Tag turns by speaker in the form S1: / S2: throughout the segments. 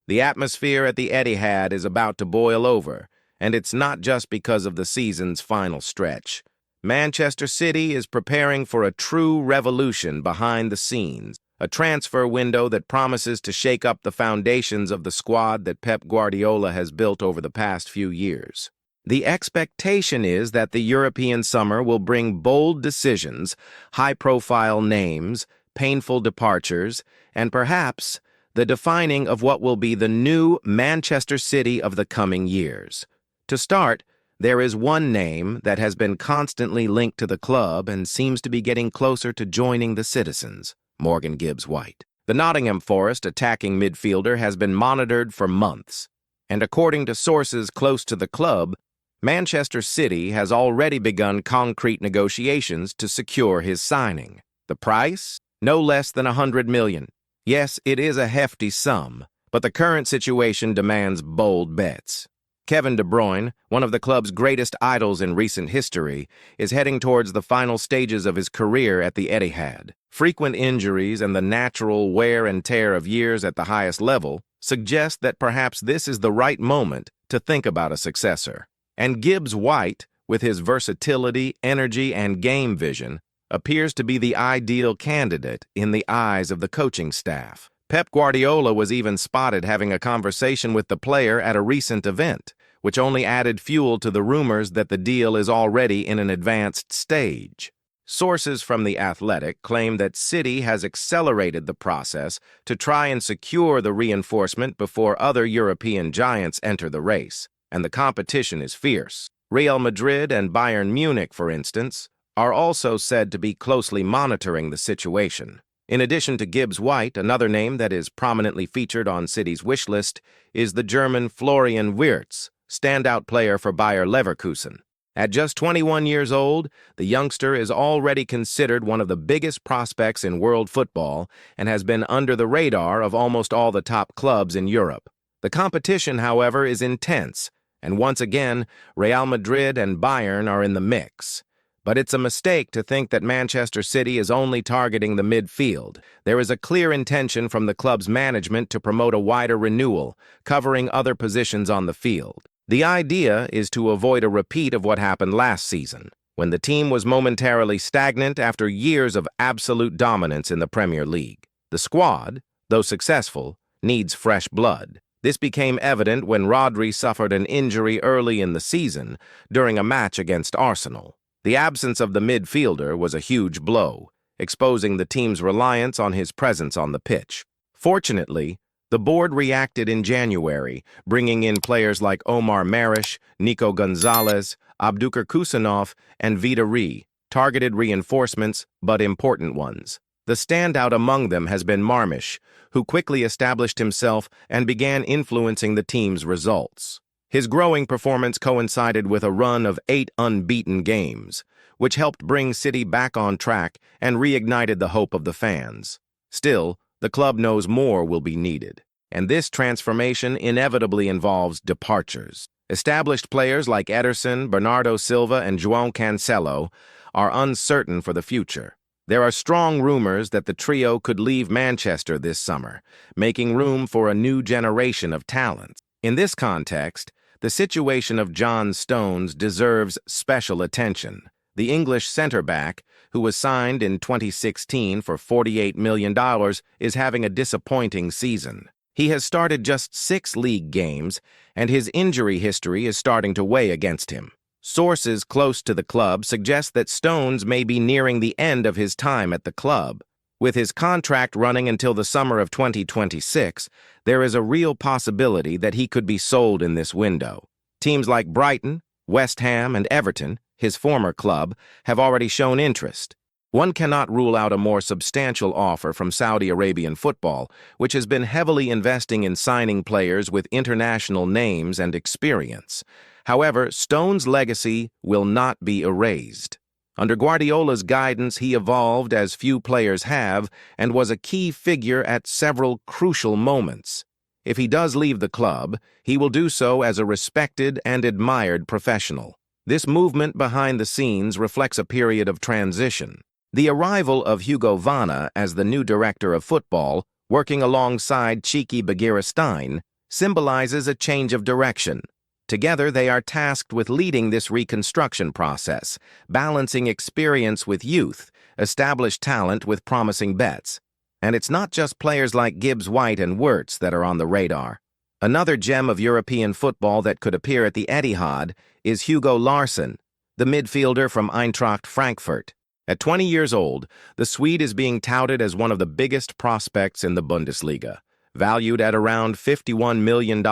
S1: The atmosphere at the Etihad is about to boil over, and it's not just because of the season's final stretch. Manchester City is preparing for a true revolution behind the scenes, a transfer window that promises to shake up the foundations of the squad that Pep Guardiola has built over the past few years. The expectation is that the European summer will bring bold decisions, high-profile names, painful departures, and perhaps the defining of what will be the new Manchester City of the coming years. To start, there is one name that has been constantly linked to the club and seems to be getting closer to joining the citizens: Morgan Gibbs-White. The Nottingham Forest attacking midfielder has been monitored for months, and according to sources close to the club, Manchester City has already begun concrete negotiations to secure his signing. The price? No less than £100 million. Yes, it is a hefty sum, but the current situation demands bold bets. Kevin De Bruyne, one of the club's greatest idols in recent history, is heading towards the final stages of his career at the Etihad. Frequent injuries and the natural wear and tear of years at the highest level suggest that perhaps this is the right moment to think about a successor. And Gibbs-White, with his versatility, energy, and game vision, appears to be the ideal candidate in the eyes of the coaching staff. Pep Guardiola was even spotted having a conversation with the player at a recent event, which only added fuel to the rumors that the deal is already in an advanced stage. Sources from The Athletic claim that City has accelerated the process to try and secure the reinforcement before other European giants enter the race, and the competition is fierce. Real Madrid and Bayern Munich, for instance, are also said to be closely monitoring the situation. In addition to Gibbs-White, another name that is prominently featured on City's wish list is the German Florian Wirtz, standout player for Bayer Leverkusen. At just 21 years old, the youngster is already considered one of the biggest prospects in world football and has been under the radar of almost all the top clubs in Europe. The competition, however, is intense, and once again, Real Madrid and Bayern are in the mix. But it's a mistake to think that Manchester City is only targeting the midfield. There is a clear intention from the club's management to promote a wider renewal, covering other positions on the field. The idea is to avoid a repeat of what happened last season, when the team was momentarily stagnant after years of absolute dominance in the Premier League. The squad, though successful, needs fresh blood. This became evident when Rodri suffered an injury early in the season during a match against Arsenal. The absence of the midfielder was a huge blow, exposing the team's reliance on his presence on the pitch. Fortunately, the board reacted in January, bringing in players like Omar Marish, Nico Gonzalez, Abdulkadir Kusanov, and Vida Ri, targeted reinforcements, but important ones. The standout among them has been Marmish, who quickly established himself and began influencing the team's results. His growing performance coincided with a run of 8 unbeaten games, which helped bring City back on track and reignited the hope of the fans. Still, the club knows more will be needed, and this transformation inevitably involves departures. Established players like Ederson, Bernardo Silva, and João Cancelo are uncertain for the future. There are strong rumors that the trio could leave Manchester this summer, making room for a new generation of talents. In this context, the situation of John Stones deserves special attention. The English centre-back, who was signed in 2016 for $48 million, is having a disappointing season. He has started just 6 league games, and his injury history is starting to weigh against him. Sources close to the club suggest that Stones may be nearing the end of his time at the club. With his contract running until the summer of 2026, there is a real possibility that he could be sold in this window. Teams like Brighton, West Ham, and Everton, his former club, have already shown interest. One cannot rule out a more substantial offer from Saudi Arabian football, which has been heavily investing in signing players with international names and experience. However, Stones' legacy will not be erased. Under Guardiola's guidance, he evolved as few players have and was a key figure at several crucial moments. If he does leave the club, he will do so as a respected and admired professional. This movement behind the scenes reflects a period of transition. The arrival of Hugo Vanna as the new director of football, working alongside Txiki Begiristain, symbolizes a change of direction. Together, they are tasked with leading this reconstruction process, balancing experience with youth, established talent with promising bets. And it's not just players like Gibbs White and Wirtz that are on the radar. Another gem of European football that could appear at the Etihad is Hugo Larsson, the midfielder from Eintracht Frankfurt. At 20 years old, the Swede is being touted as one of the biggest prospects in the Bundesliga. Valued at around $51 million,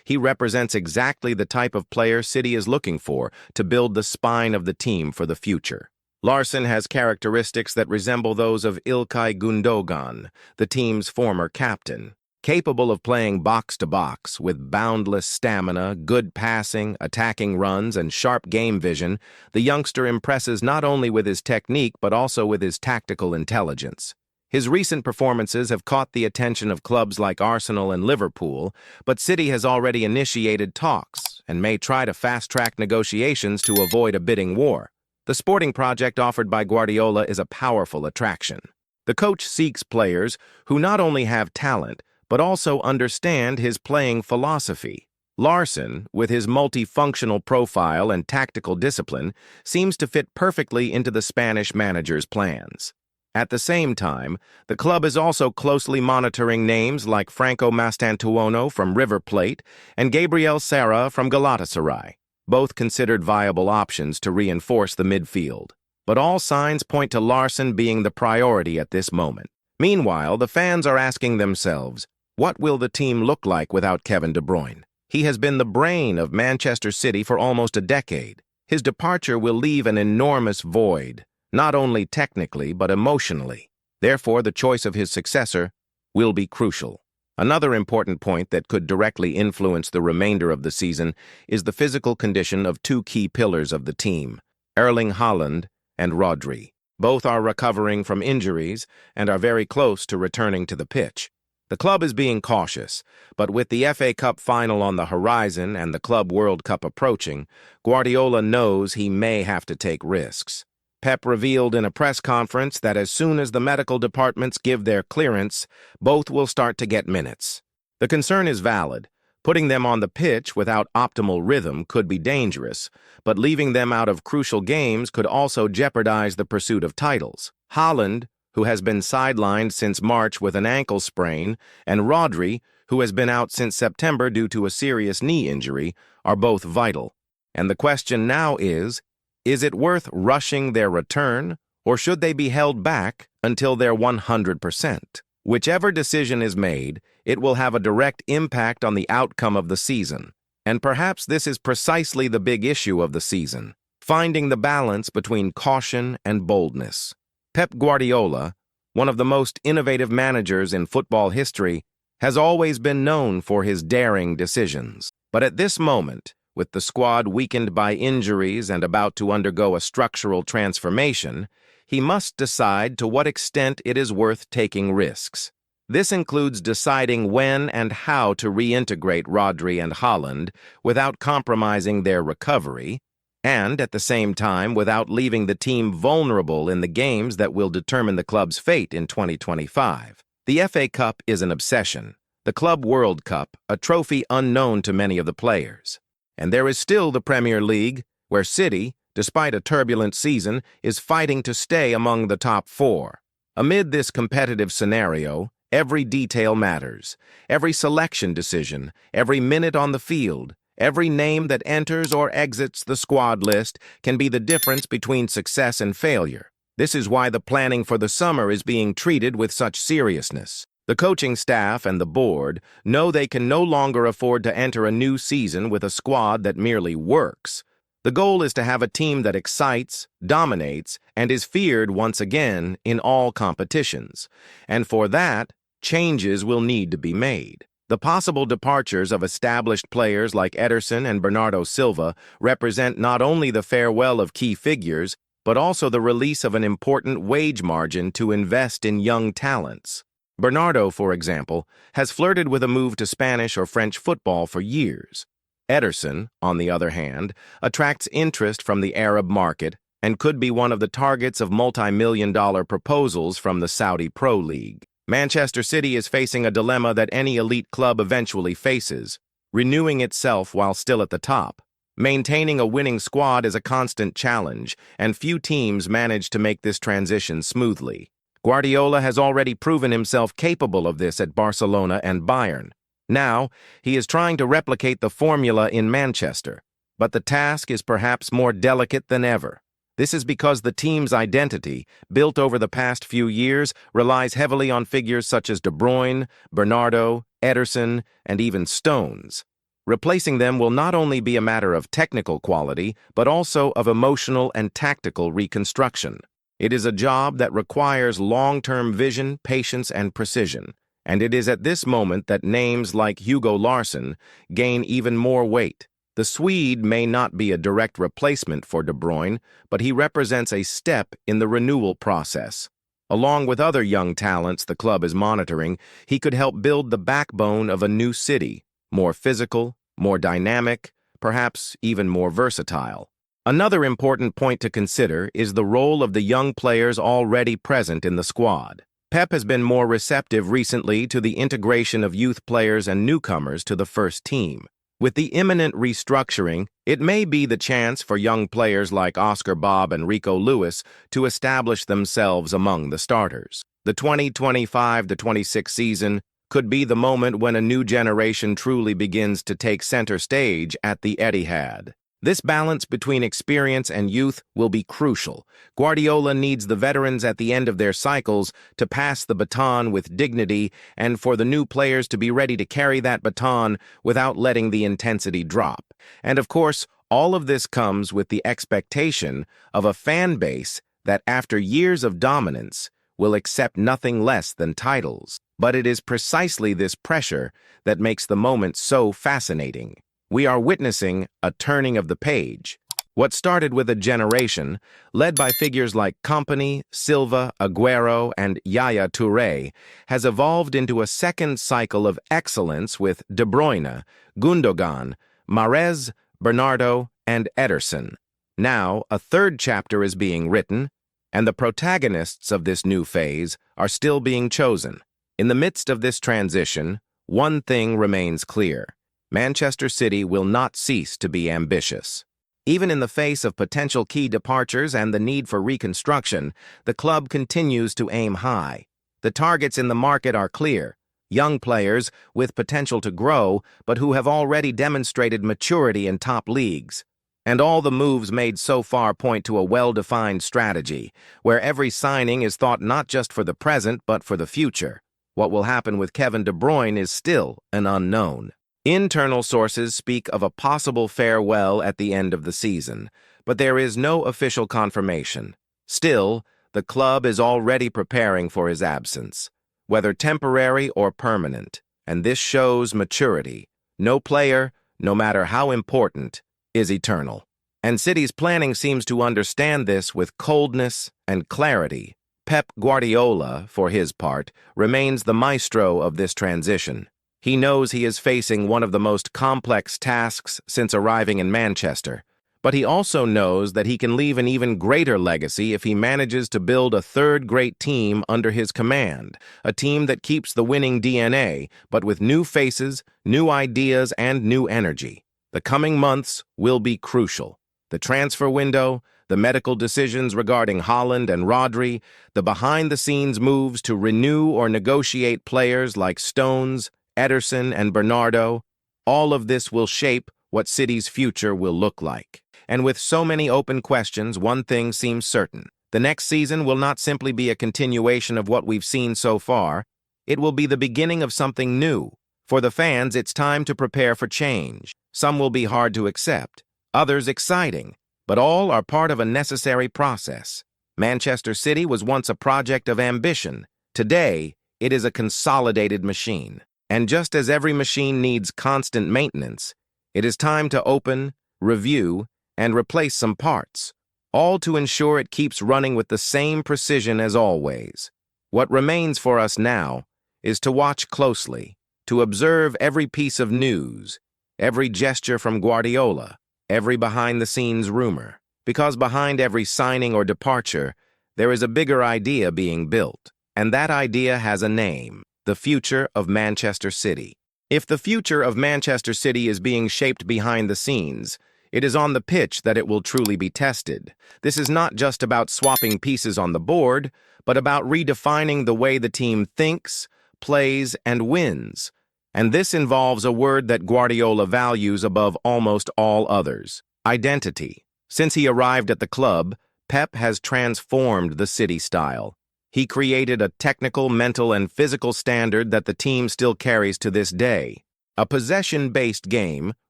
S1: he represents exactly the type of player City is looking for to build the spine of the team for the future. Larsson has characteristics that resemble those of Ilkay Gundogan, the team's former captain. Capable of playing box-to-box with boundless stamina, good passing, attacking runs, and sharp game vision, the youngster impresses not only with his technique but also with his tactical intelligence. His recent performances have caught the attention of clubs like Arsenal and Liverpool, but City has already initiated talks and may try to fast-track negotiations to avoid a bidding war. The sporting project offered by Guardiola is a powerful attraction. The coach seeks players who not only have talent, but also understand his playing philosophy. Larsson, with his multifunctional profile and tactical discipline, seems to fit perfectly into the Spanish manager's plans. At the same time, the club is also closely monitoring names like Franco Mastantuono from River Plate and Gabriel Serra from Galatasaray, both considered viable options to reinforce the midfield. But all signs point to Larsson being the priority at this moment. Meanwhile, the fans are asking themselves, what will the team look like without Kevin De Bruyne? He has been the brain of Manchester City for almost a decade. His departure will leave an enormous void, not only technically but emotionally. Therefore, the choice of his successor will be crucial. Another important point that could directly influence the remainder of the season is the physical condition of two key pillars of the team, Erling Haaland and Rodri. Both are recovering from injuries and are very close to returning to the pitch. The club is being cautious, but with the FA Cup final on the horizon and the Club World Cup approaching, Guardiola knows he may have to take risks. Pep revealed in a press conference that as soon as the medical departments give their clearance, both will start to get minutes. The concern is valid. Putting them on the pitch without optimal rhythm could be dangerous, but leaving them out of crucial games could also jeopardize the pursuit of titles. Haaland, who has been sidelined since March with an ankle sprain, and Rodri, who has been out since September due to a serious knee injury, are both vital. And the question now is it worth rushing their return, or should they be held back until they're 100%? Whichever decision is made, it will have a direct impact on the outcome of the season. And perhaps this is precisely the big issue of the season, finding the balance between caution and boldness. Pep Guardiola, one of the most innovative managers in football history, has always been known for his daring decisions. But at this moment, with the squad weakened by injuries and about to undergo a structural transformation, he must decide to what extent it is worth taking risks. This includes deciding when and how to reintegrate Rodri and Haaland without compromising their recovery, and at the same time without leaving the team vulnerable in the games that will determine the club's fate in 2025. The FA Cup is an obsession, the Club World Cup a trophy unknown to many of the players. And there is still the Premier League, where City, despite a turbulent season, is fighting to stay among the top four. Amid this competitive scenario, every detail matters. Every selection decision, every minute on the field, every name that enters or exits the squad list can be the difference between success and failure. This is why the planning for the summer is being treated with such seriousness. The coaching staff and the board know they can no longer afford to enter a new season with a squad that merely works. The goal is to have a team that excites, dominates, and is feared once again in all competitions. And for that, changes will need to be made. The possible departures of established players like Ederson and Bernardo Silva represent not only the farewell of key figures, but also the release of an important wage margin to invest in young talents. Bernardo, for example, has flirted with a move to Spanish or French football for years. Ederson, on the other hand, attracts interest from the Arab market and could be one of the targets of multi-million-dollar proposals from the Saudi Pro League. Manchester City is facing a dilemma that any elite club eventually faces, renewing itself while still at the top. Maintaining a winning squad is a constant challenge, and few teams manage to make this transition smoothly. Guardiola has already proven himself capable of this at Barcelona and Bayern. Now, he is trying to replicate the formula in Manchester, but the task is perhaps more delicate than ever. This is because the team's identity, built over the past few years, relies heavily on figures such as De Bruyne, Bernardo, Ederson, and even Stones. Replacing them will not only be a matter of technical quality, but also of emotional and tactical reconstruction. It is a job that requires long-term vision, patience, and precision, and it is at this moment that names like Hugo Larsson gain even more weight. The Swede may not be a direct replacement for De Bruyne, but he represents a step in the renewal process. Along with other young talents the club is monitoring, he could help build the backbone of a new city, more physical, more dynamic, perhaps even more versatile. Another important point to consider is the role of the young players already present in the squad. Pep has been more receptive recently to the integration of youth players and newcomers to the first team. With the imminent restructuring, it may be the chance for young players like Oscar Bob and Rico Lewis to establish themselves among the starters. The 2025-26 season could be the moment when a new generation truly begins to take center stage at the Etihad. This balance between experience and youth will be crucial. Guardiola needs the veterans at the end of their cycles to pass the baton with dignity and for the new players to be ready to carry that baton without letting the intensity drop. And of course, all of this comes with the expectation of a fan base that after years of dominance will accept nothing less than titles. But it is precisely this pressure that makes the moment so fascinating. We are witnessing a turning of the page. What started with a generation, led by figures like Kompany, Silva, Aguero, and Yaya Touré, has evolved into a second cycle of excellence with De Bruyne, Gundogan, Mahrez, Bernardo, and Ederson. Now, a third chapter is being written, and the protagonists of this new phase are still being chosen. In the midst of this transition, one thing remains clear. Manchester City will not cease to be ambitious. Even in the face of potential key departures and the need for reconstruction, the club continues to aim high. The targets in the market are clear. Young players with potential to grow, but who have already demonstrated maturity in top leagues. And all the moves made so far point to a well-defined strategy, where every signing is thought not just for the present, but for the future. What will happen with Kevin De Bruyne is still an unknown. Internal sources speak of a possible farewell at the end of the season, but there is no official confirmation. Still, the club is already preparing for his absence, whether temporary or permanent, and this shows maturity. No player, no matter how important, is eternal. And City's planning seems to understand this with coldness and clarity. Pep Guardiola, for his part, remains the maestro of this transition. He knows he is facing one of the most complex tasks since arriving in Manchester, but he also knows that he can leave an even greater legacy if he manages to build a third great team under his command, a team that keeps the winning DNA, but with new faces, new ideas, and new energy. The coming months will be crucial. The transfer window, the medical decisions regarding Haaland and Rodri, the behind-the-scenes moves to renew or negotiate players like Stones, Ederson, and Bernardo, all of this will shape what City's future will look like. And with so many open questions, one thing seems certain. The next season will not simply be a continuation of what we've seen so far. It will be the beginning of something new. For the fans, it's time to prepare for change. Some will be hard to accept, others exciting, but all are part of a necessary process. Manchester City was once a project of ambition. Today, it is a consolidated machine. And just as every machine needs constant maintenance, it is time to open, review, and replace some parts, all to ensure it keeps running with the same precision as always. What remains for us now is to watch closely, to observe every piece of news, every gesture from Guardiola, every behind-the-scenes rumor, because behind every signing or departure, there is a bigger idea being built. And that idea has a name: the future of Manchester City. If the future of Manchester City is being shaped behind the scenes, it is on the pitch that it will truly be tested. This is not just about swapping pieces on the board, but about redefining the way the team thinks, plays, and wins. And this involves a word that Guardiola values above almost all others: identity. Since he arrived at the club, Pep has transformed the City style. He created a technical, mental, and physical standard that the team still carries to this day. A possession-based game,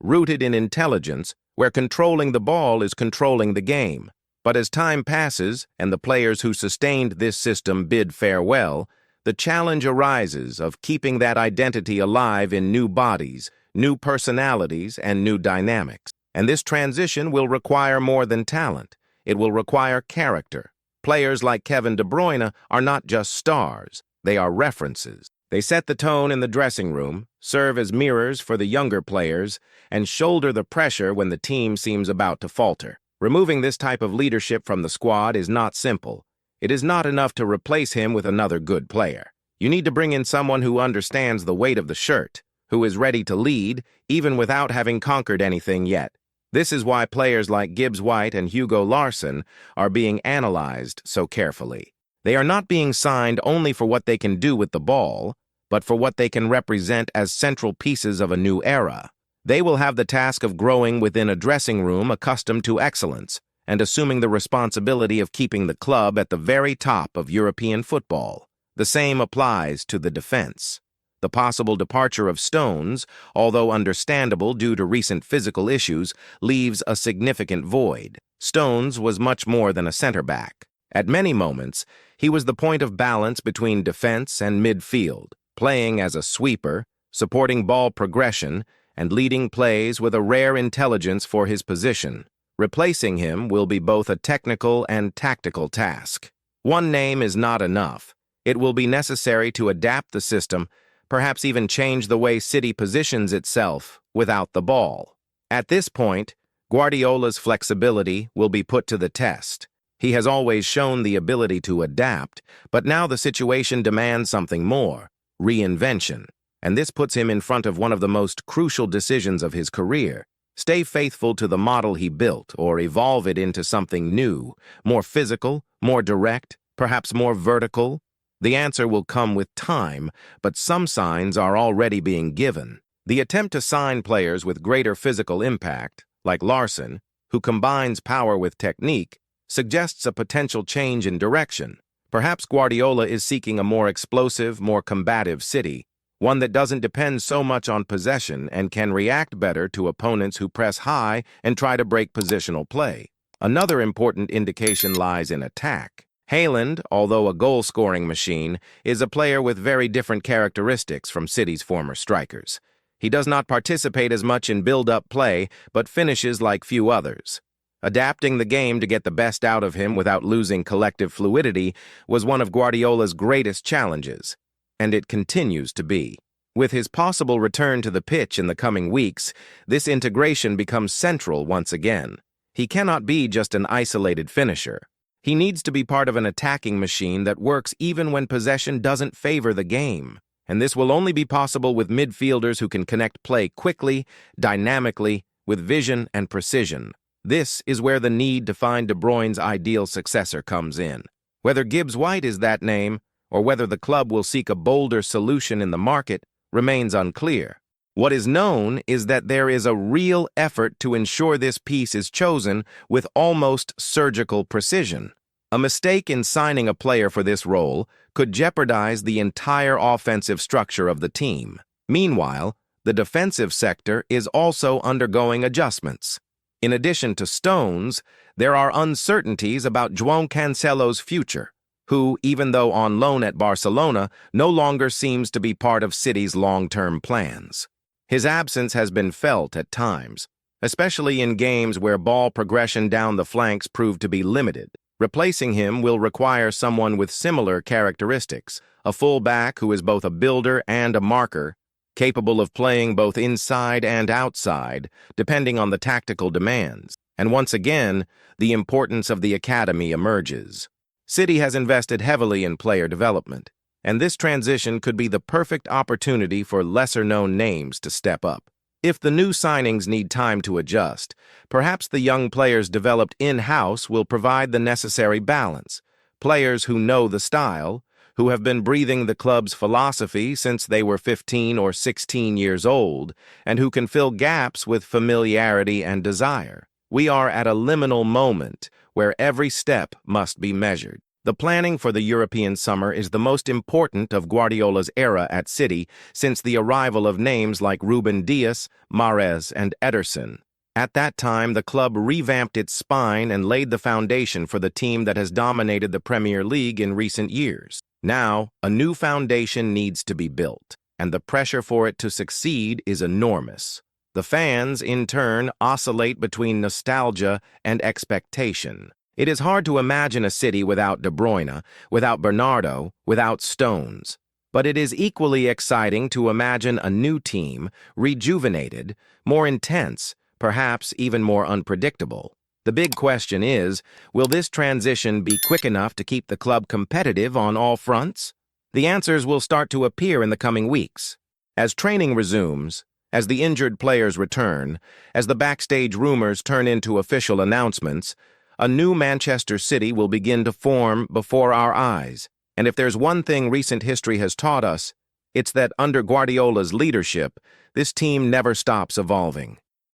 S1: rooted in intelligence, where controlling the ball is controlling the game. But as time passes, and the players who sustained this system bid farewell, the challenge arises of keeping that identity alive in new bodies, new personalities, and new dynamics. And this transition will require more than talent. It will require character. Players like Kevin De Bruyne are not just stars, they are references. They set the tone in the dressing room, serve as mirrors for the younger players, and shoulder the pressure when the team seems about to falter. Removing this type of leadership from the squad is not simple. It is not enough to replace him with another good player. You need to bring in someone who understands the weight of the shirt, who is ready to lead, even without having conquered anything yet. This is why players like Gibbs White and Hugo Larsson are being analyzed so carefully. They are not being signed only for what they can do with the ball, but for what they can represent as central pieces of a new era. They will have the task of growing within a dressing room accustomed to excellence and assuming the responsibility of keeping the club at the very top of European football. The same applies to the defense. The possible departure of Stones, although understandable due to recent physical issues, leaves a significant void. Stones was much more than a center-back. At many moments, he was the point of balance between defense and midfield, playing as a sweeper, supporting ball progression, and leading plays with a rare intelligence for his position. Replacing him will be both a technical and tactical task. One name is not enough. It will be necessary to adapt the system, perhaps even change the way City positions itself without the ball. At this point, Guardiola's flexibility will be put to the test. He has always shown the ability to adapt, but now the situation demands something more: reinvention. And this puts him in front of one of the most crucial decisions of his career. Stay faithful to the model he built, or evolve it into something new, more physical, more direct, perhaps more vertical. The answer will come with time, but some signs are already being given. The attempt to sign players with greater physical impact, like Larsson, who combines power with technique, suggests a potential change in direction. Perhaps Guardiola is seeking a more explosive, more combative City, one that doesn't depend so much on possession and can react better to opponents who press high and try to break positional play. Another important indication lies in attack. Haaland, although a goal-scoring machine, is a player with very different characteristics from City's former strikers. He does not participate as much in build-up play, but finishes like few others. Adapting the game to get the best out of him without losing collective fluidity was one of Guardiola's greatest challenges, and it continues to be. With his possible return to the pitch in the coming weeks, this integration becomes central once again. He cannot be just an isolated finisher. He needs to be part of an attacking machine that works even when possession doesn't favor the game. And this will only be possible with midfielders who can connect play quickly, dynamically, with vision and precision. This is where the need to find De Bruyne's ideal successor comes in. Whether Gibbs White is that name, or whether the club will seek a bolder solution in the market, remains unclear. What is known is that there is a real effort to ensure this piece is chosen with almost surgical precision. A mistake in signing a player for this role could jeopardize the entire offensive structure of the team. Meanwhile, the defensive sector is also undergoing adjustments. In addition to Stones, there are uncertainties about João Cancelo's future, who, even though on loan at Barcelona, no longer seems to be part of City's long-term plans. His absence has been felt at times, especially in games where ball progression down the flanks proved to be limited. Replacing him will require someone with similar characteristics, a full-back who is both a builder and a marker, capable of playing both inside and outside, depending on the tactical demands. And once again, the importance of the academy emerges. City has invested heavily in player development. and this transition could be the perfect opportunity for lesser-known names to step up. If the new signings need time to adjust, perhaps the young players developed in-house will provide the necessary balance. Players who know the style, who have been breathing the club's philosophy since they were 15 or 16 years old, and who can fill gaps with familiarity and desire. We are at a liminal moment where every step must be measured. The planning for the European summer is the most important of Guardiola's era at City since the arrival of names like Ruben Dias, Mahrez, and Ederson. At that time, the club revamped its spine and laid the foundation for the team that has dominated the Premier League in recent years. Now, a new foundation needs to be built, and the pressure for it to succeed is enormous. The fans, in turn, oscillate between nostalgia and expectation. It is hard to imagine a City without De Bruyne, without Bernardo, without Stones. But it is equally exciting to imagine a new team, rejuvenated, more intense, perhaps even more unpredictable. The big question is, will this transition be quick enough to keep the club competitive on all fronts? The answers will start to appear in the coming weeks. As training resumes, as the injured players return, as the backstage rumors turn into official announcements, a new Manchester City will begin to form before our eyes. And if there's one thing recent history has taught us, it's that under Guardiola's leadership, this team never stops evolving.